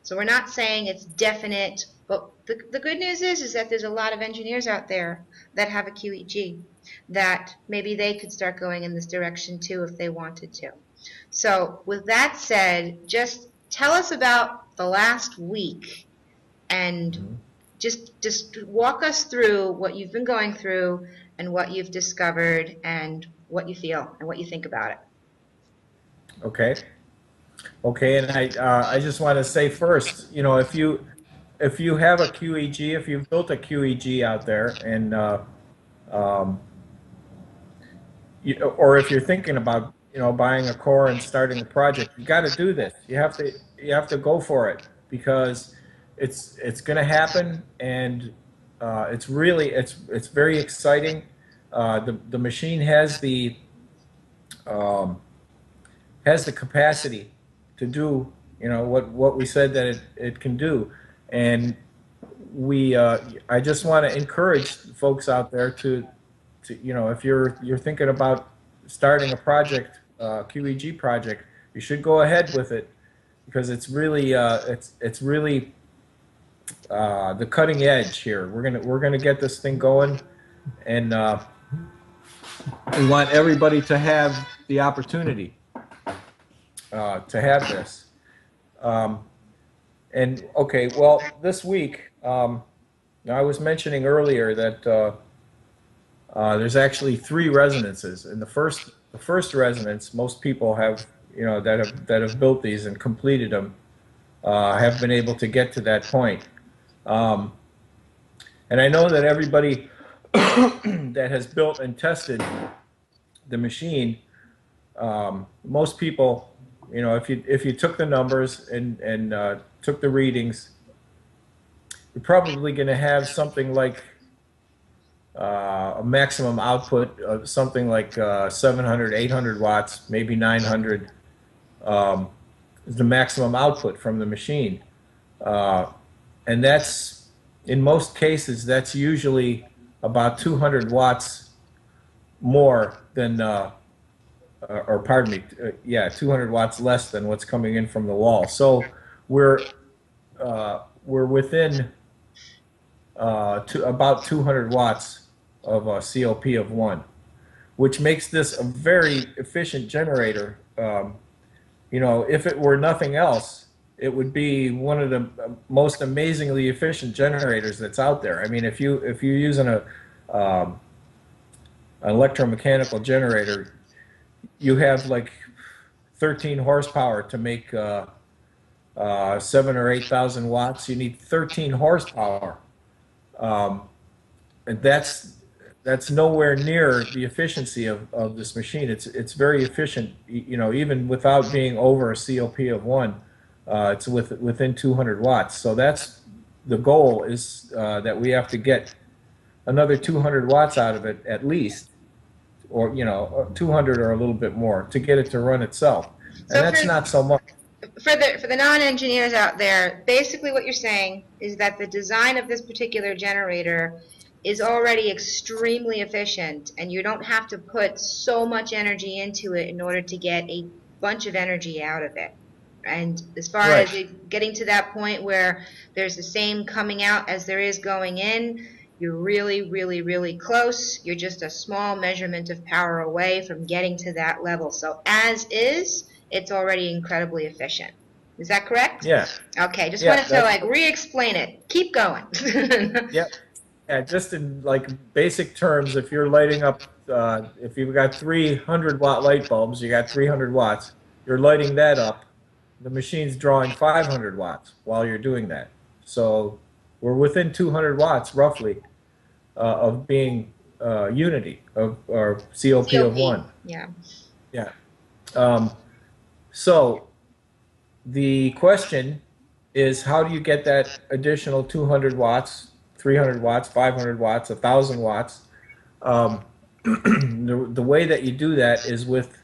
So we're not saying it's definite, but the good news is that there's a lot of engineers out there that have a QEG that maybe they could start going in this direction too if they wanted to. So with that said, just tell us about the last week and just walk us through what you've been going through and what you've discovered and what you feel and what you think about it. Okay, and I just want to say first, if you have a QEG, if you've built a QEG out there, and or if you're thinking about buying a core and starting a project, you got to do this. You have to go for it because it's going to happen, and it's very exciting. The machine has the capacity to do what we said that it can do, and I just want to encourage folks out there to if you're thinking about starting a project QEG project, you should go ahead with it because it's really it's really the cutting edge here. We're gonna get this thing going, and we want everybody to have the opportunity to have this. And okay, well, this week I was mentioning earlier that there's actually 3 resonances, and the first resonance, most people have, you know, that have built these and completed them, have been able to get to that point. And I know that everybody that has built and tested the machine, most people, you know, if you took the numbers and took the readings, you're probably going to have something like a maximum output of something like 700, 800 watts, maybe 900 is the maximum output from the machine. And that's, in most cases, that's usually about 200 watts more than, or pardon me, yeah, 200 watts less than what's coming in from the wall. So we're within about 200 watts of a COP of 1, which makes this a very efficient generator. You know, if it were nothing else, it would be one of the most amazingly efficient generators that's out there. I mean, if you're using an electromechanical generator, you have like 13 horsepower to make 7,000 or 8,000 watts. You need 13 horsepower, and that's nowhere near the efficiency of this machine. It's very efficient, you know, even without being over a COP of 1. It's within 200 watts. So that's the goal, is that we have to get another 200 watts out of it at least, or, you know, 200 or a little bit more to get it to run itself. And So that's not so much. For the non-engineers out there, basically what you're saying is that the design of this particular generator is already extremely efficient, and you don't have to put so much energy into it in order to get a bunch of energy out of it. And as far Right. as it getting to that point where there's the same coming out as there is going in, you're really, really, really close. You're just a small measurement of power away from getting to that level. So as is, it's already incredibly efficient. Is that correct? Yeah. Okay, just Yeah, wanted to like re-explain it. Keep going. Yep. Yeah, just in like basic terms, if you're lighting up, if you've got 300 watt light bulbs, you got 300 watts, you're lighting that up, the machine's drawing 500 watts while you're doing that. So we're within 200 watts roughly of being unity of, or COP of 1. Yeah. Yeah. So the question is, how do you get that additional 200 watts, 300 watts, 500 watts, 1,000 watts? The way that you do that is with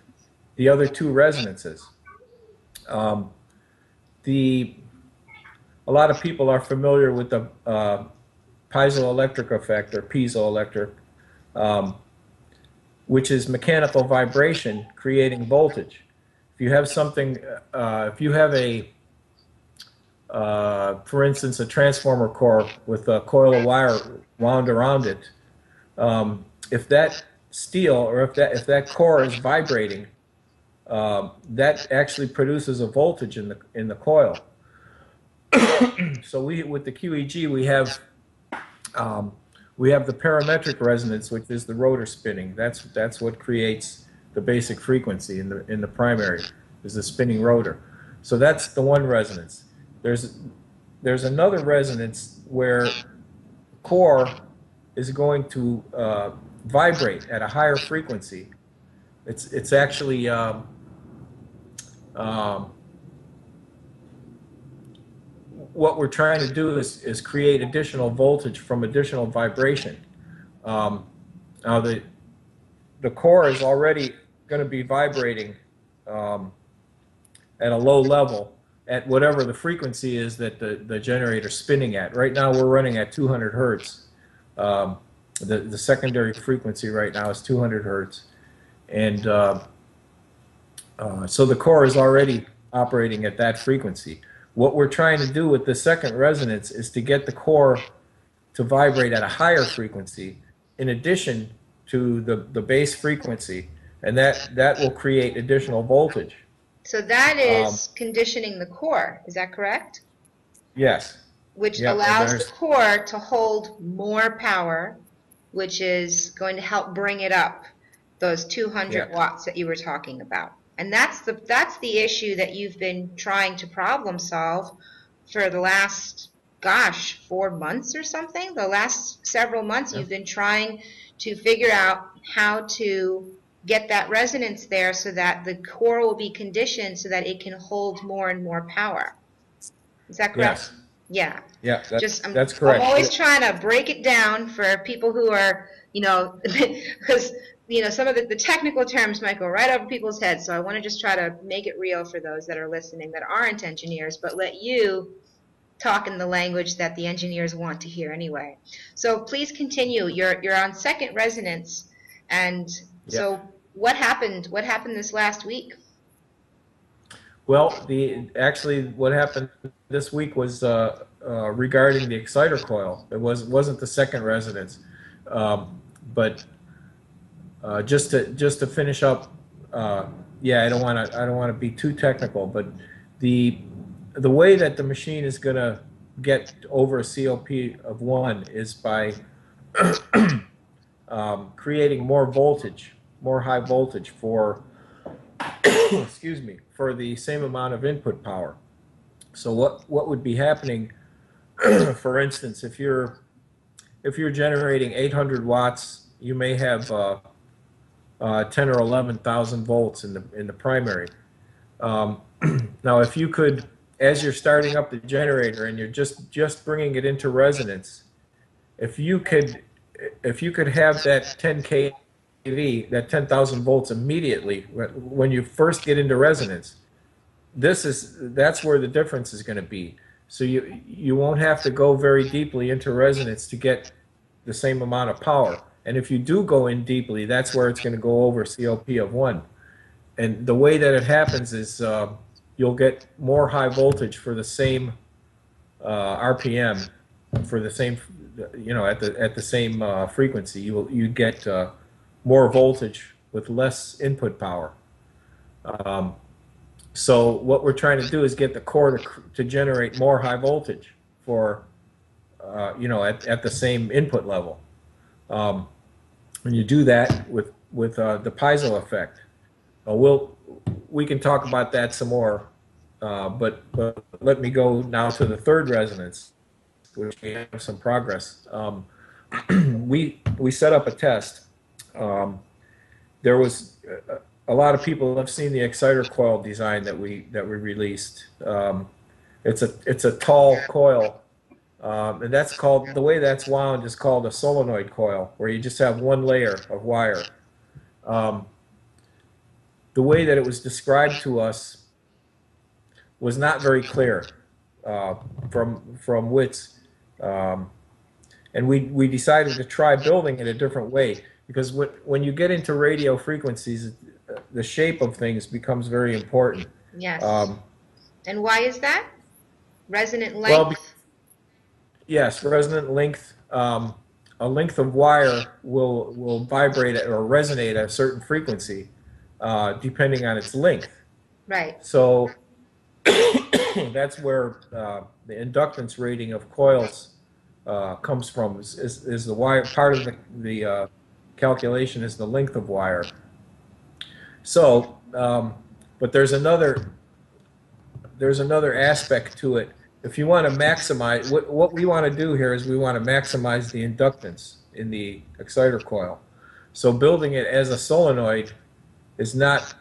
the other 2 resonances. A lot of people are familiar with the piezoelectric effect, or piezoelectric, which is mechanical vibration creating voltage. If you have something, if you have a, for instance, a transformer core with a coil of wire wound around it, if that steel, or if that core is vibrating, that actually produces a voltage in the coil. So with the QEG we have the parametric resonance, which is the rotor spinning. That's what creates the basic frequency in the primary, is the spinning rotor. So that's the one resonance. There's another resonance where the core is going to vibrate at a higher frequency. It's actually what we're trying to do is create additional voltage from additional vibration. Now the core is already going to be vibrating at a low level at whatever the frequency is that the generator's spinning at. Right now we're running at 200 hertz. The secondary frequency right now is 200 hertz. And So the core is already operating at that frequency. What we're trying to do with the second resonance is to get the core to vibrate at a higher frequency in addition to the base frequency, and that will create additional voltage. So that is conditioning the core, is that correct? Yes. Which Yep, allows the core to hold more power, which is going to help bring it up, those 200 watts that you were talking about. And that's the issue that you've been trying to problem solve for the last, gosh, 4 months or something. The last several months you've been trying to figure out how to get that resonance there so that the core will be conditioned so that it can hold more and more power. Is that correct? Yes. Yeah. Yeah, that's correct. I'm always trying to break it down for people who are, because some of the technical terms might go right over people's heads. So I want to just try to make it real for those that are listening that aren't engineers, but let you talk in the language that the engineers want to hear anyway. So please continue. You're on second resonance, and so what happened? What happened this last week? Well, actually what happened this week was regarding the exciter coil. It wasn't the second resonance, but just to finish up. Yeah, I don't want to be too technical, but the way that the machine is going to get over a COP of 1 is by creating more voltage, more high voltage for excuse me, for the same amount of input power. So what would be happening, for instance, if you're generating 800 watts, you may have 10 or 11,000 volts in the primary. Now, if you could, as you're starting up the generator and you're just bringing it into resonance, if you could have that 10 kV, that 10,000 volts immediately when you first get into resonance, that's where the difference is going to be. So you won't have to go very deeply into resonance to get the same amount of power. And if you do go in deeply, that's where it's going to go over COP of 1. And the way that it happens is you'll get more high voltage for the same RPM, for the same, at the same frequency. You get more voltage with less input power. So what we're trying to do is get the core to generate more high voltage for, at the same input level. When you do that with the piezo effect, we can talk about that some more, but let me go now to the third resonance, which we have some progress. We set up a test. There was a lot of people have seen the exciter coil design that we released. It's a tall coil, and that's called, the way that's wound is called a solenoid coil, where you just have one layer of wire. The way that it was described to us was not very clear from WITS, and we decided to try building it a different way, because when you get into radio frequencies, the shape of things becomes very important. Yes. And why is that? Resonant length? Well, yes, resonant length. A length of wire will vibrate or resonate at a certain frequency, depending on its length. Right. So that's where the inductance rating of coils comes from. Is the wire part of the calculation is the length of wire. So, but there's another aspect to it. If you want to maximize, what we want to do here is we want to maximize the inductance in the exciter coil. So building it as a solenoid is that's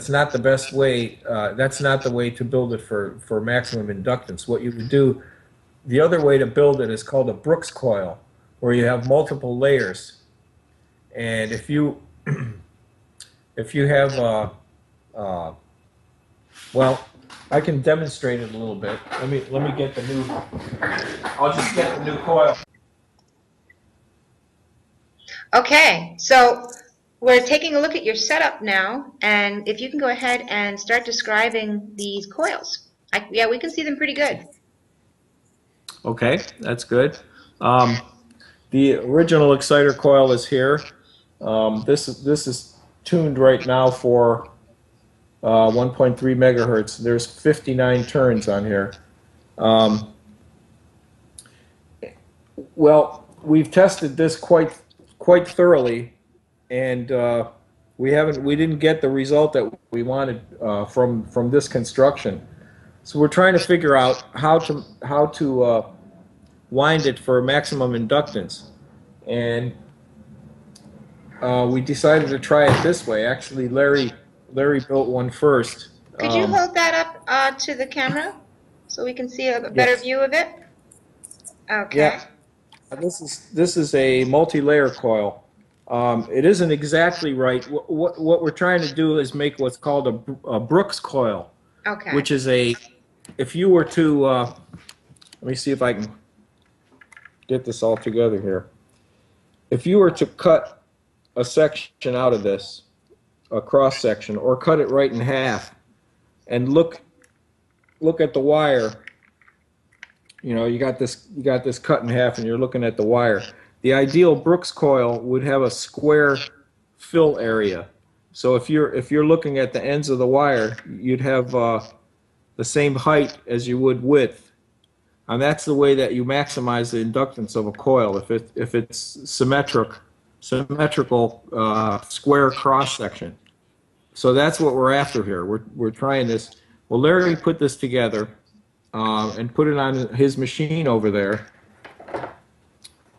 not the best way. That's not the way to build it for maximum inductance. What you would do, the other way to build it is called a Brooks coil, where you have multiple layers, and if you have well, I can demonstrate it a little bit. Let me get the new. I'll just get the new coil. Okay, so We're taking a look at your setup now, and if you can go ahead and start describing these coils. Yeah, we can see them pretty good. Okay, that's good. The original exciter coil is here. This is tuned right now for 1.3 megahertz. There's 59 turns on here. Well, we've tested this quite thoroughly, and we didn't get the result that we wanted from this construction. So we're trying to figure out how to wind it for maximum inductance, and we decided to try it this way. Actually, Larry built one first. Could you hold that up to the camera so we can see a better view of it? Okay. Yeah. This is a multi-layer coil. It isn't exactly right. What we're trying to do is make what's called a Brooks coil, Okay. which is if you were to, let me see if I can get this all together here. If you were to cut a section out of this, a cross section, or cut it right in half, and look at the wire. You know, you got this cut in half, and you're looking at the wire. The ideal Brooks coil would have a square fill area. So if you're looking at the ends of the wire, you'd have the same height as you would width, and that's the way that you maximize the inductance of a coil. If it's symmetrical square cross section. So that's what we're after here. We're trying this. Well, Larry put this together. And put it on his machine over there,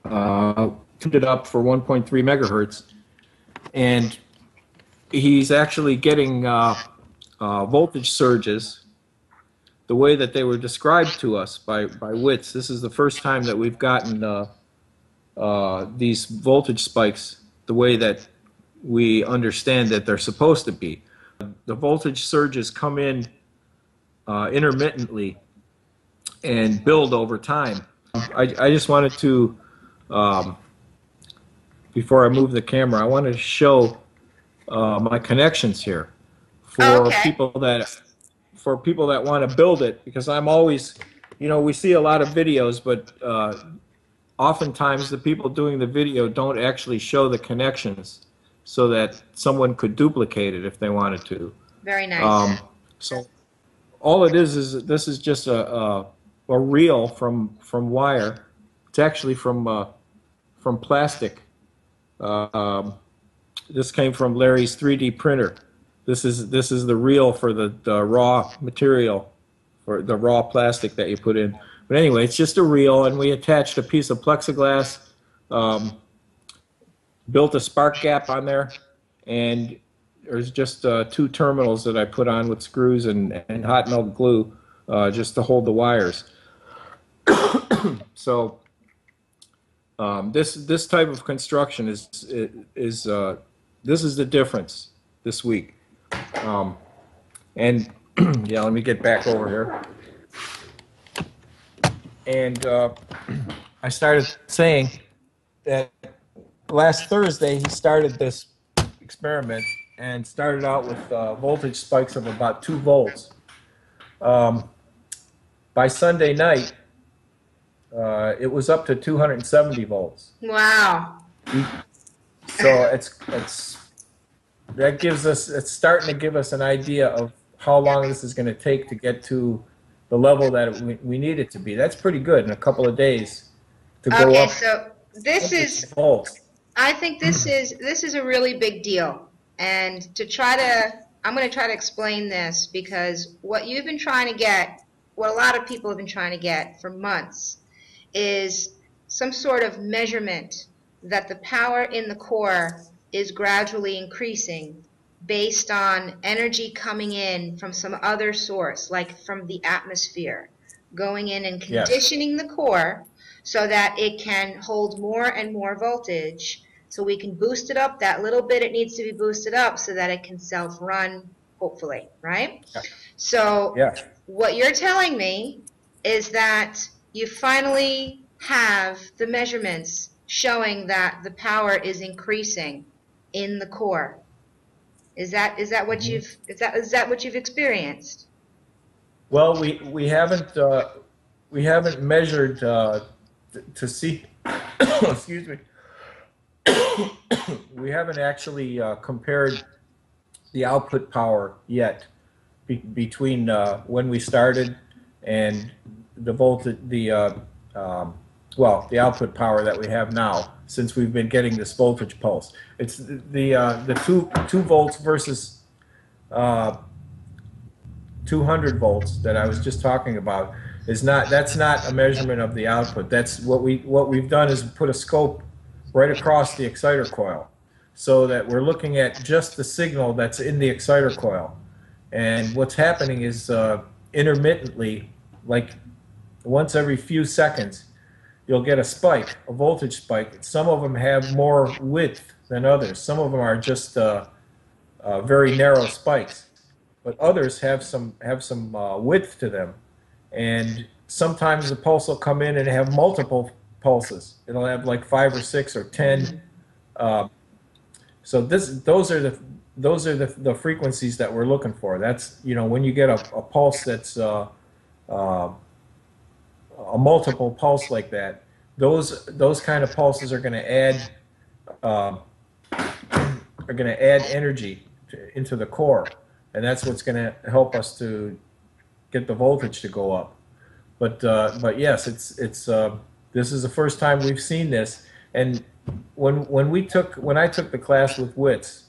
tuned it up for 1.3 megahertz, and he's actually getting voltage surges the way that they were described to us by WITS. This is the first time that we've gotten these voltage spikes the way that we understand that they're supposed to be. The voltage surges come in intermittently and build over time. I just wanted to, before I move the camera, I wanted to show my connections here for people that want to build it, because I'm always, we see a lot of videos, but oftentimes the people doing the video don't actually show the connections so that someone could duplicate it if they wanted to. Very nice. So all it is this is just a reel from wire. It's actually from plastic. This came from Larry's 3D printer. This is the reel for the raw material, for the raw plastic that you put in. But anyway, it's just a reel, and we attached a piece of plexiglass, built a spark gap on there, and there's just 2 terminals that I put on with screws and hot melt glue just to hold the wires. So this type of construction is this is the difference this week. And yeah, let me get back over here. And I started saying that last Thursday he started this experiment and started out with voltage spikes of about 2 volts. By Sunday night, it was up to 270 volts. Wow. So it's starting to give us an idea of how long this is going to take to get to the level that we need it to be. That's pretty good in a couple of days to go up. So this is volts. I think this is a really big deal. And I'm going to try to explain this, because what you've been trying to get, what a lot of people have been trying to get for months, is some sort of measurement that the power in the core is gradually increasing based on energy coming in from some other source, like from the atmosphere, going in and conditioning the core so that it can hold more and more voltage, so we can boost it up that little bit it needs to be boosted up so that it can self-run, hopefully, right? Yeah. So what you're telling me is that you finally have the measurements showing that the power is increasing in the core. Is that what you've experienced? Well, we haven't measured to see. Excuse me. We haven't actually compared the output power yet between when we started and the the output power that we have now, since we've been getting this voltage pulse. It's the 2 volts versus 200 volts that I was just talking about that's not a measurement of the output. That's what we've done is put a scope right across the exciter coil, so that we're looking at just the signal that's in the exciter coil. And what's happening is intermittently, like once every few seconds, you'll get a spike, a voltage spike. Some of them have more width than others. Some of them are just very narrow spikes, but others have some width to them. And sometimes the pulse will come in and have multiple pulses. It'll have like 5 or 6 or 10. So those are the frequencies that we're looking for. That's, when you get a pulse that's a multiple pulse like that, those kind of pulses are going to add energy into the core, and that's what's going to help us to get the voltage to go up. But yes, it's this is the first time we've seen this. And when I took the class with Witz,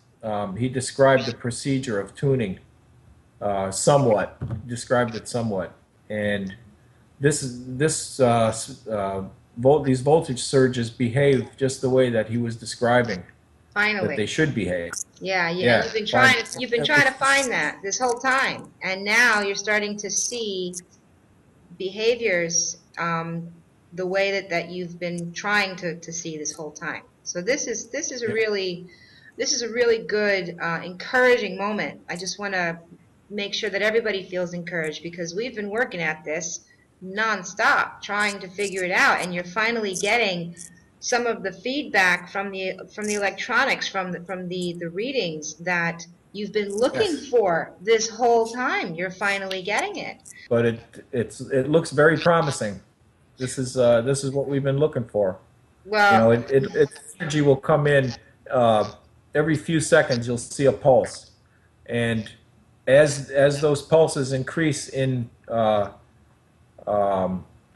he described the procedure of tuning somewhat. Described it somewhat, and these voltage surges behave just the way that he was describing. Finally, that they should behave. Yeah. Yeah, You've been trying to find that this whole time, and now you're starting to see behaviors the way that you've been trying to see this whole time. So this is a really good encouraging moment. I just want to make sure that everybody feels encouraged, because we've been working at this nonstop trying to figure it out, and you're finally getting some of the feedback from the electronics, from the readings that you've been looking for this whole time. You're finally getting it. But it looks very promising. This is what we've been looking for. Well, energy will come in every few seconds. You'll see a pulse, and as those pulses increase in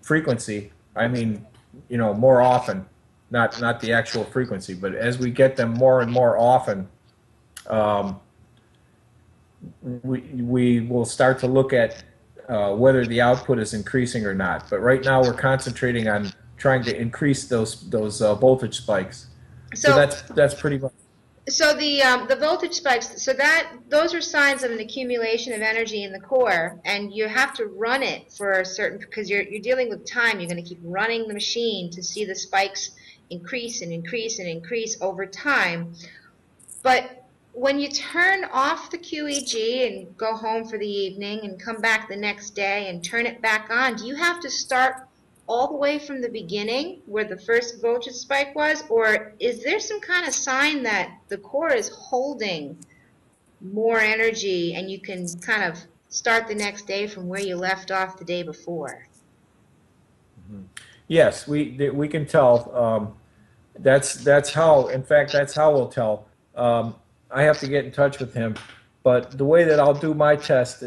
frequency, I mean, more often. Not the actual frequency, but as we get them more and more often, we will start to look at whether the output is increasing or not. But right now we're concentrating on trying to increase those voltage spikes. So that's pretty much. So the voltage spikes, so those are signs of an accumulation of energy in the core, and you have to run it for a certain, because you're dealing with time. You're going to keep running the machine to see the spikes increase and increase and increase over time. But when you turn off the QEG and go home for the evening and come back the next day and turn it back on, do you have to start all the way from the beginning where the first voltage spike was, or is there some kind of sign that the core is holding more energy and you can kind of start the next day from where you left off the day before? Yes, we can tell. That's how. In fact, that's how we'll tell. I have to get in touch with him, but the way that I'll do my test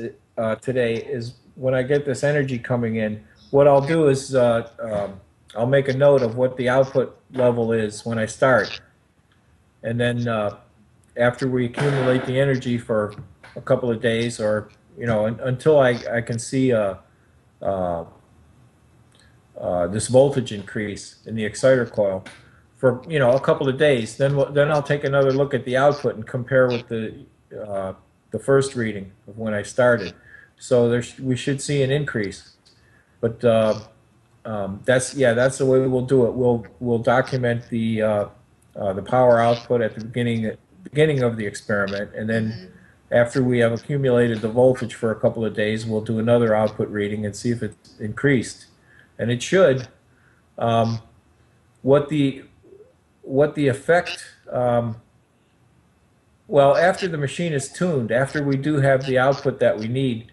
today is when I get this energy coming in. What I'll do is I'll make a note of what the output level is when I start, and then after we accumulate the energy for a couple of days, or until I can see this voltage increase in the exciter coil for a couple of days, then I'll take another look at the output and compare with the first reading of when I started. So we should see an increase. But that's the way we'll do it. We'll document the power output at the beginning of the experiment, and then after we have accumulated the voltage for a couple of days, we'll do another output reading and see if it's increased. And it should. What the effect Well, after the machine is tuned, after we do have the output that we need,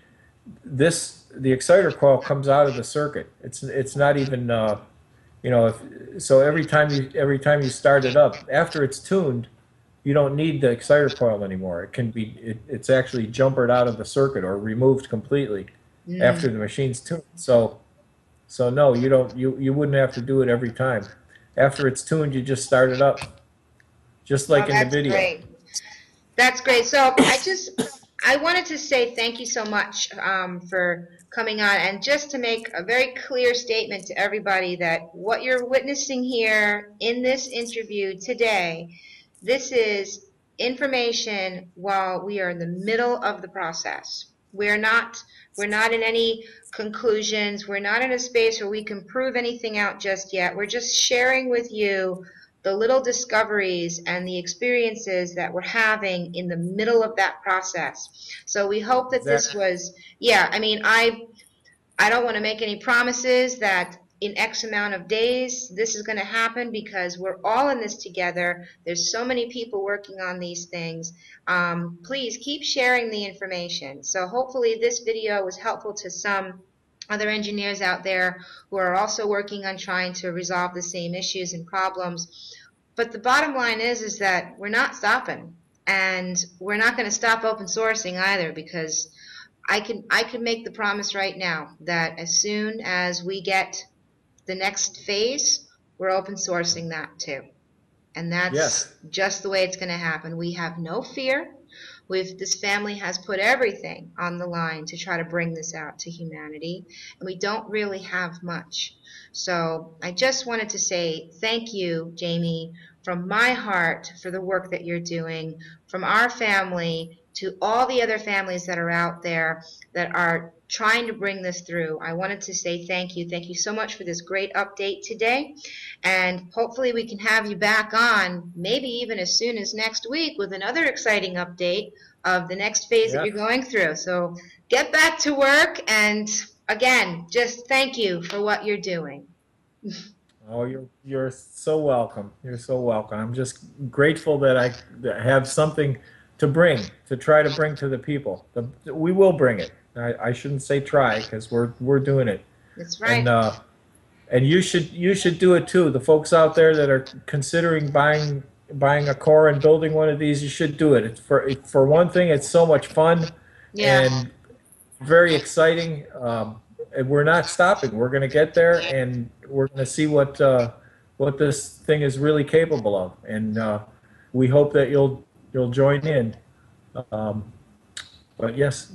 the exciter coil comes out of the circuit. It's not even you know, so every time you start it up, after it's tuned, you don't need the exciter coil anymore. It's actually jumpered out of the circuit or removed completely after the machine's tuned. So no, you wouldn't have to do it every time. After it's tuned, you just start it up, just like Oh, in the that's video. great. That's great. So I wanted to say thank you so much for coming on, and just to make a very clear statement to everybody that what you're witnessing here in this interview today, this is information while we are in the middle of the process. We're not in any conclusions. We're not in a space where we can prove anything out just yet. We're just sharing with you the little discoveries and the experiences that we're having in the middle of that process. So we hope that this was, yeah, I mean, I don't want to make any promises that in X amount of days this is going to happen, because we're all in this together. There's so many people working on these things. Please keep sharing the information. So hopefully this video was helpful to some other engineers out there who are also working on trying to resolve the same issues and problems. But the bottom line is that we're not stopping, and we're not going to stop open sourcing either, because I can make the promise right now that as soon as we get the next phase, we're open sourcing that too. And that's just the way it's going to happen. We have no fear. This family has put everything on the line to try to bring this out to humanity, and we don't really have much. So I just wanted to say thank you, Jamie, from my heart for the work that you're doing, from our family to all the other families that are out there that are trying to bring this through. I wanted to say thank you. Thank you so much for this great update today. And hopefully we can have you back on, maybe even as soon as next week, with another exciting update of the next phase that you're going through. So get back to work, and again, just thank you for what you're doing. Oh, you're so welcome. You're so welcome. I'm just grateful that I have something to try to bring to the people. We will bring it. I shouldn't say try, because we're doing it. That's right. And you should do it too. The folks out there that are considering buying a core and building one of these, you should do it. For one thing, it's so much fun and very exciting. And we're not stopping. We're going to get there, and we're going to see what this thing is really capable of. And we hope that you'll join in. But yes,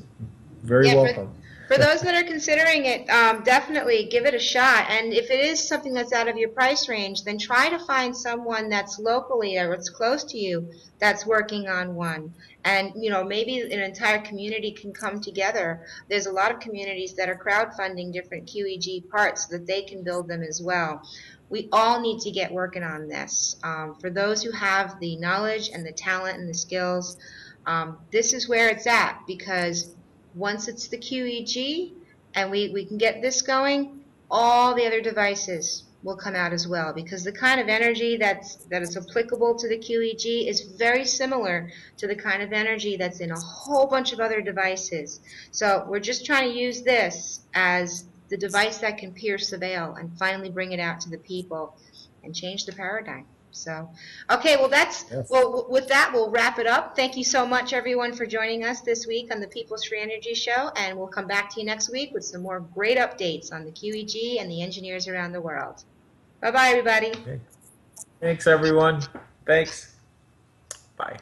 very welcome. For those that are considering it, definitely give it a shot. And if it is something that's out of your price range, then try to find someone that's locally or that's close to you that's working on one. And, you know, maybe an entire community can come together. There's a lot of communities that are crowdfunding different QEG parts so that they can build them as well. We all need to get working on this. For those who have the knowledge and the talent and the skills, this is where it's at, because once it's the QEG and we can get this going, all the other devices will come out as well, because the kind of energy that is applicable to the QEG is very similar to the kind of energy that's in a whole bunch of other devices. So we're just trying to use this as the device that can pierce the veil and finally bring it out to the people and change the paradigm. So, okay, well, well, with that, we'll wrap it up. Thank you so much, everyone, for joining us this week on the People's Free Energy Show, and we'll come back to you next week with some more great updates on the QEG and the engineers around the world. Bye-bye, everybody. Okay. Thanks, everyone. Thanks. Bye.